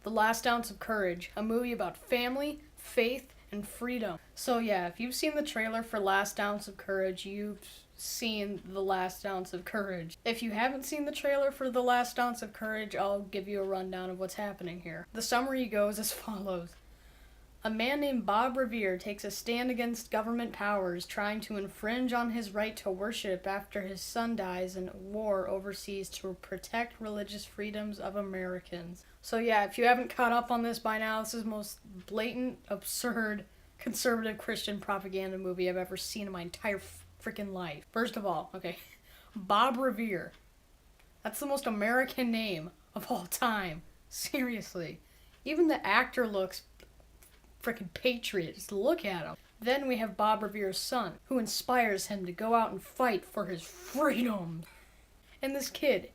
The Last Ounce of Courage, a movie about family, faith, and freedom. So yeah, if you've seen the trailer for Last Ounce of Courage, you've seen The Last Ounce of Courage. If you haven't seen the trailer for The Last Ounce of Courage, I'll give you a rundown of what's happening here. The summary goes as follows. A man named Bob Revere takes a stand against government powers trying to infringe on his right to worship after his son dies in war overseas to protect religious freedoms of Americans. So yeah, if you haven't caught up on this by now, this is the most blatant, absurd, conservative Christian propaganda movie I've ever seen in my entire freaking life. First of all, okay, Bob Revere. That's the most American name of all time. Seriously. Even the actor looks freaking patriot. Just look at him. Then we have Bob Revere's son, who inspires him to go out and fight for his freedom. And this kid,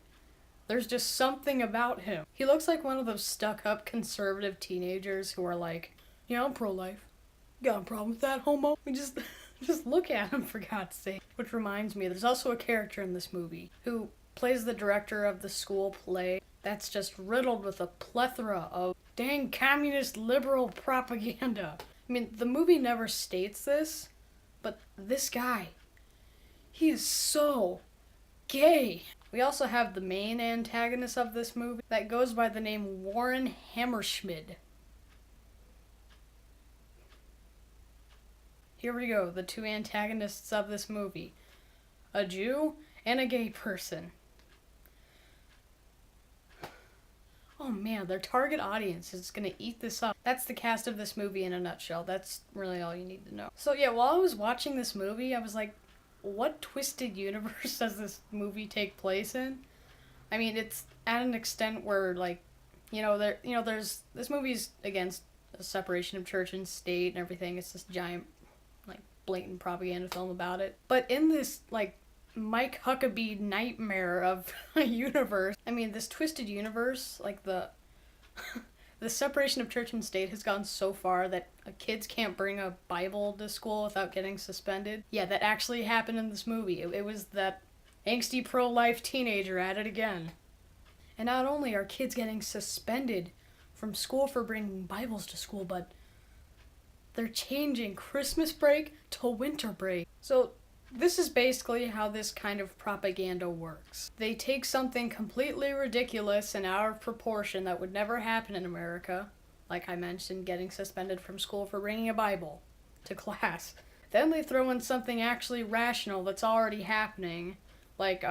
there's just something about him. He looks like one of those stuck-up conservative teenagers who are like, yeah, I'm pro-life. Got a problem with that, homo? We just look at him, for God's sake. Which reminds me, there's also a character in this movie who plays the director of the school play that's just riddled with a plethora of dang communist liberal propaganda. I mean, the movie never states this, but this guy, he is so gay. We also have the main antagonist of this movie that goes by the name Warren Hammerschmidt. Here we go, the two antagonists of this movie. A Jew and a gay person. Oh man, their target audience is gonna eat this up. That's the cast of this movie in a nutshell. That's really all you need to know. So yeah, while I was watching this movie, I was like, what twisted universe does this movie take place in? I mean, it's at an extent where, like, there's this movie's against the separation of church and state and everything. It's this giant, like, blatant propaganda film about it. But in this, like, Mike Huckabee nightmare of a universe. I mean, this twisted universe, like the separation of church and state has gone so far that kids can't bring a Bible to school without getting suspended. Yeah, that actually happened in this movie. It was that angsty pro-life teenager at it again. And not only are kids getting suspended from school for bringing Bibles to school, but they're changing Christmas break to winter break. So this is basically how this kind of propaganda works. They take something completely ridiculous and out of proportion that would never happen in America, like I mentioned, getting suspended from school for bringing a Bible to class. Then they throw in something actually rational that's already happening, like,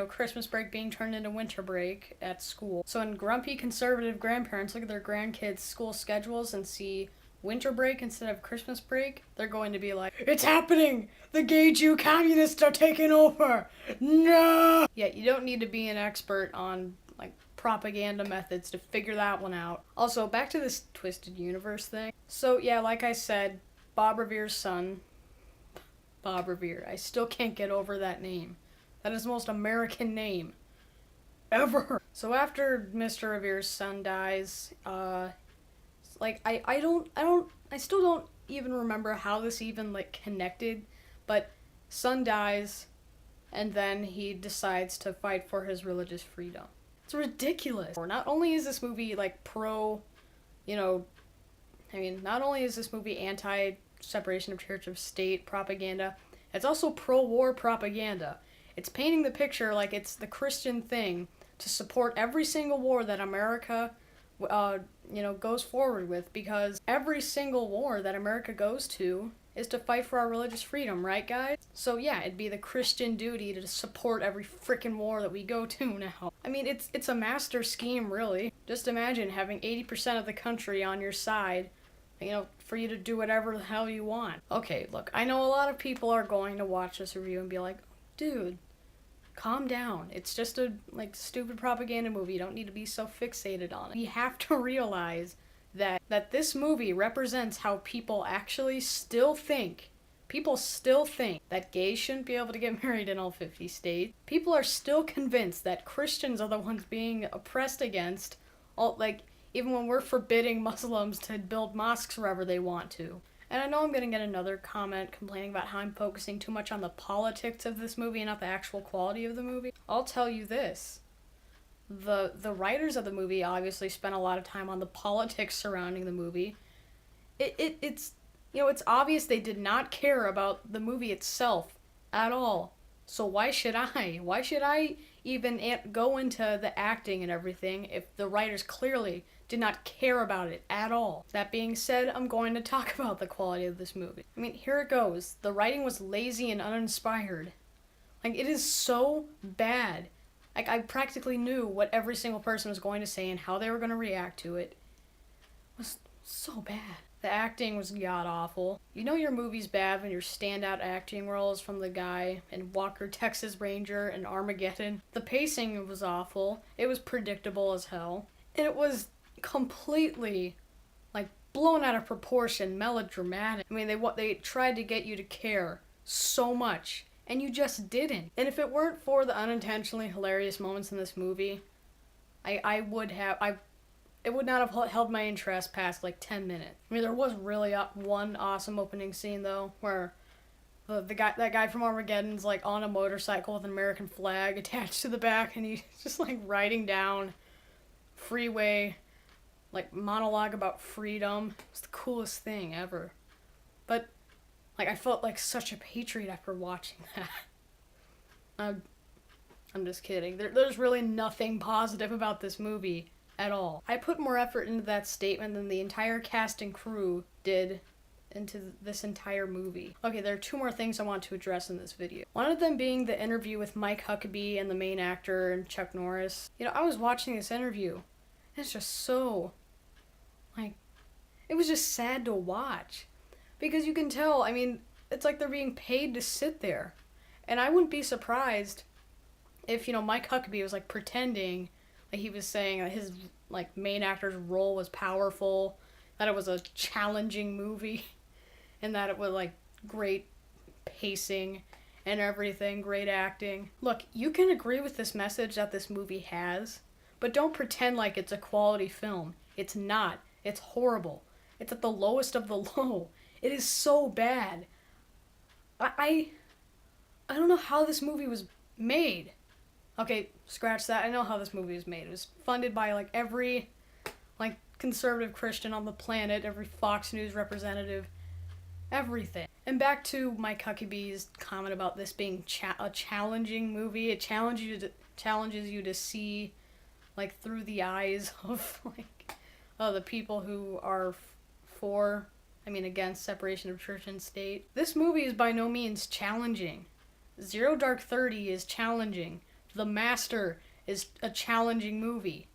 Christmas break being turned into winter break at school. So when grumpy conservative grandparents look at their grandkids' school schedules and see winter break instead of Christmas break, they're going to be like, it's happening! The gay Jew communists are taking over! No! Yeah, you don't need to be an expert on, like, propaganda methods to figure that one out. Also, back to this twisted universe thing. So, yeah, like I said, Bob Revere's son, Bob Revere. I still can't get over that name. That is the most American name ever. So after Mr. Revere's son dies, like, I still don't even remember how this even, like, connected, but son dies, and then he decides to fight for his religious freedom. It's ridiculous. Not only is this movie, like, not only is this movie anti-separation of church of state propaganda, it's also pro-war propaganda. It's painting the picture like it's the Christian thing to support every single war that America goes forward with, because every single war that America goes to is to fight for our religious freedom, right, guys? So yeah, it'd be the Christian duty to support every frickin' war that we go to now. I mean, it's a master scheme, really. Just imagine having 80% of the country on your side, for you to do whatever the hell you want. Okay, look, I know a lot of people are going to watch this review and be like, dude, calm down. It's just a, stupid propaganda movie. You don't need to be so fixated on it. You have to realize that this movie represents how people actually still think. People still think that gays shouldn't be able to get married in all 50 states. People are still convinced that Christians are the ones being oppressed against, even when we're forbidding Muslims to build mosques wherever they want to. And I know I'm going to get another comment complaining about how I'm focusing too much on the politics of this movie and not the actual quality of the movie. I'll tell you this. The writers of the movie obviously spent a lot of time on the politics surrounding the movie. It's it's obvious they did not care about the movie itself at all. So why should I? Why should I even go into the acting and everything if the writers clearly did not care about it at all? That being said, I'm going to talk about the quality of this movie. I mean, here it goes. The writing was lazy and uninspired. Like, it is so bad. Like, I practically knew what every single person was going to say and how they were going to react to it. It was so bad. The acting was god awful. You know your movie's bad when your standout acting roles from the guy in Walker, Texas Ranger, and Armageddon. The pacing was awful. It was predictable as hell. And it was completely, like, blown out of proportion, melodramatic. I mean, they tried to get you to care so much, and you just didn't. And if it weren't for the unintentionally hilarious moments in this movie, it would not have held my interest past like 10 minutes. I mean, there was really one awesome opening scene though, where that guy from Armageddon's like on a motorcycle with an American flag attached to the back, and he's just like riding down freeway, like monologue about freedom. It's the coolest thing ever. But like, I felt like such a patriot after watching that. I'm just kidding. There's really nothing positive about this movie at all. I put more effort into that statement than the entire cast and crew did into this entire movie. Okay, there are two more things I want to address in this video. One of them being the interview with Mike Huckabee and the main actor and Chuck Norris. I was watching this interview, and it's just so, like, it was just sad to watch. Because you can tell, I mean, it's like they're being paid to sit there. And I wouldn't be surprised if, Mike Huckabee was, like, pretending. He was saying that his main actor's role was powerful, that it was a challenging movie, and that it was great pacing and everything, great acting. Look, you can agree with this message that this movie has, but don't pretend like it's a quality film. It's not. It's horrible. It's at the lowest of the low. It is so bad. I don't know how this movie was made. Okay, scratch that. I know how this movie was made. It was funded by every conservative Christian on the planet, every Fox News representative, everything. And back to Mike Huckabee's comment about this being a challenging movie. It challenges you to see through the eyes of the people who are against separation of church and state. This movie is by no means challenging. Zero Dark 30 is challenging. The Master is a challenging movie.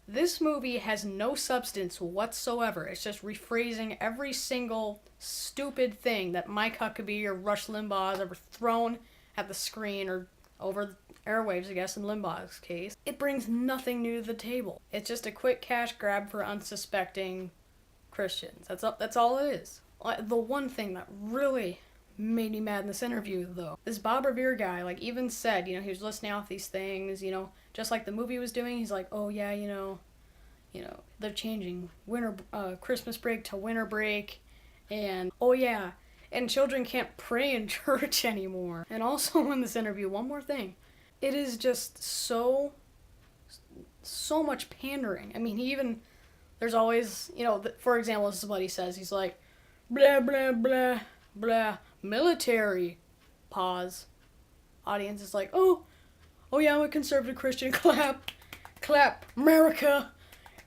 This movie has no substance whatsoever. It's just rephrasing every single stupid thing that Mike Huckabee or Rush Limbaugh has ever thrown at the screen or over the airwaves, I guess, in Limbaugh's case. It brings nothing new to the table. It's just a quick cash grab for unsuspecting Christians. That's all it is. The one thing that really made me mad in this interview, though, this Bob Revere guy, even said, he was listing off these things, just like the movie was doing. He's like, oh yeah, they're changing Christmas break to winter break, and oh yeah, and children can't pray in church anymore. And also in this interview, one more thing, it is just so much pandering. I mean, there's always, for example, this is what he says. He's like, blah, blah, blah, blah, military, pause. Audience is like, oh yeah, I'm a conservative Christian, clap, America,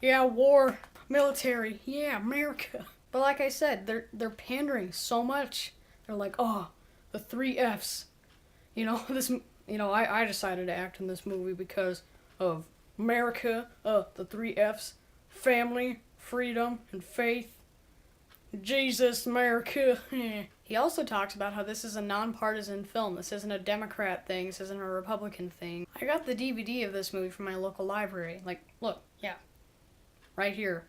yeah, war, military, yeah, America. But like I said, they're pandering so much. They're like, oh, the 3 F's, I decided to act in this movie because of America, the 3 F's, family, freedom, and faith. Jesus, America. He also talks about how this is a nonpartisan film. This isn't a Democrat thing. This isn't a Republican thing. I got the DVD of this movie from my local library. Look, yeah, right here.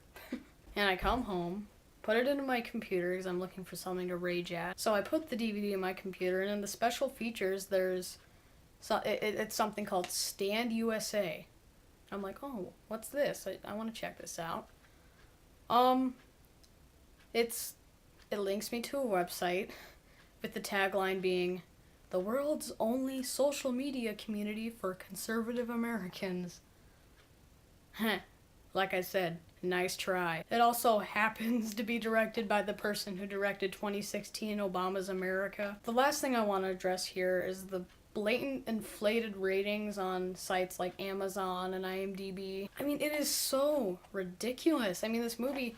And I come home, put it into my computer because I'm looking for something to rage at. So I put the DVD in my computer, and in the special features, it's something called Stand USA. I'm like, oh, what's this? I want to check this out. It links me to a website with the tagline being, the world's only social media community for conservative Americans. Like I said, nice try. It also happens to be directed by the person who directed 2016 Obama's America. The last thing I want to address here is the blatant inflated ratings on sites like Amazon and IMDb. I mean, it is so ridiculous. I mean, this movie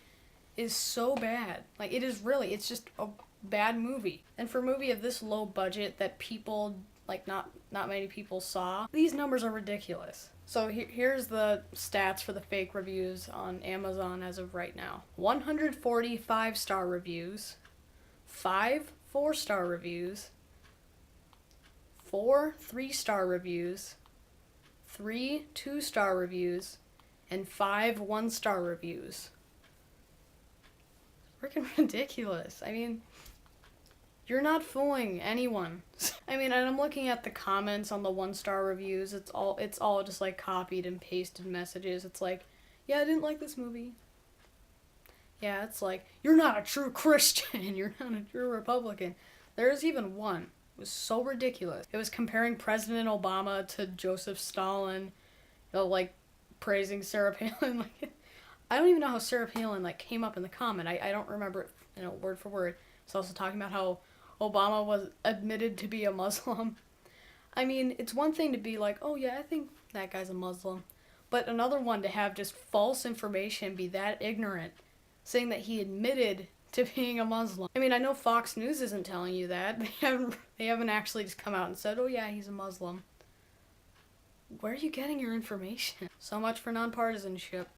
is so bad. Like, it is really, it's just a bad movie. And for a movie of this low budget that people, like, not many people saw, these numbers are ridiculous. So here's the stats for the fake reviews on Amazon as of right now. 140 5-star reviews, 5 4-star reviews, 4 3-star reviews, 3 2-star reviews, and 5 1-star reviews. Freaking ridiculous. I mean, you're not fooling anyone. I mean, and I'm looking at the comments on the 1-star reviews. It's all just like copied and pasted messages. It's like, yeah, I didn't like this movie. Yeah, it's like, you're not a true Christian. You're not a true Republican. There's even one. It was so ridiculous. It was comparing President Obama to Joseph Stalin. You know, like, praising Sarah Palin. Like, I don't even know how Sarah Palin, like, came up in the comment. I don't remember it, you know, word for word. It's also talking about how Obama was admitted to be a Muslim. I mean, it's one thing to be like, oh yeah, I think that guy's a Muslim. But another one to have just false information, be that ignorant, saying that he admitted to being a Muslim. I mean, I know Fox News isn't telling you that. They haven't actually just come out and said, oh yeah, he's a Muslim. Where are you getting your information? So much for nonpartisanship.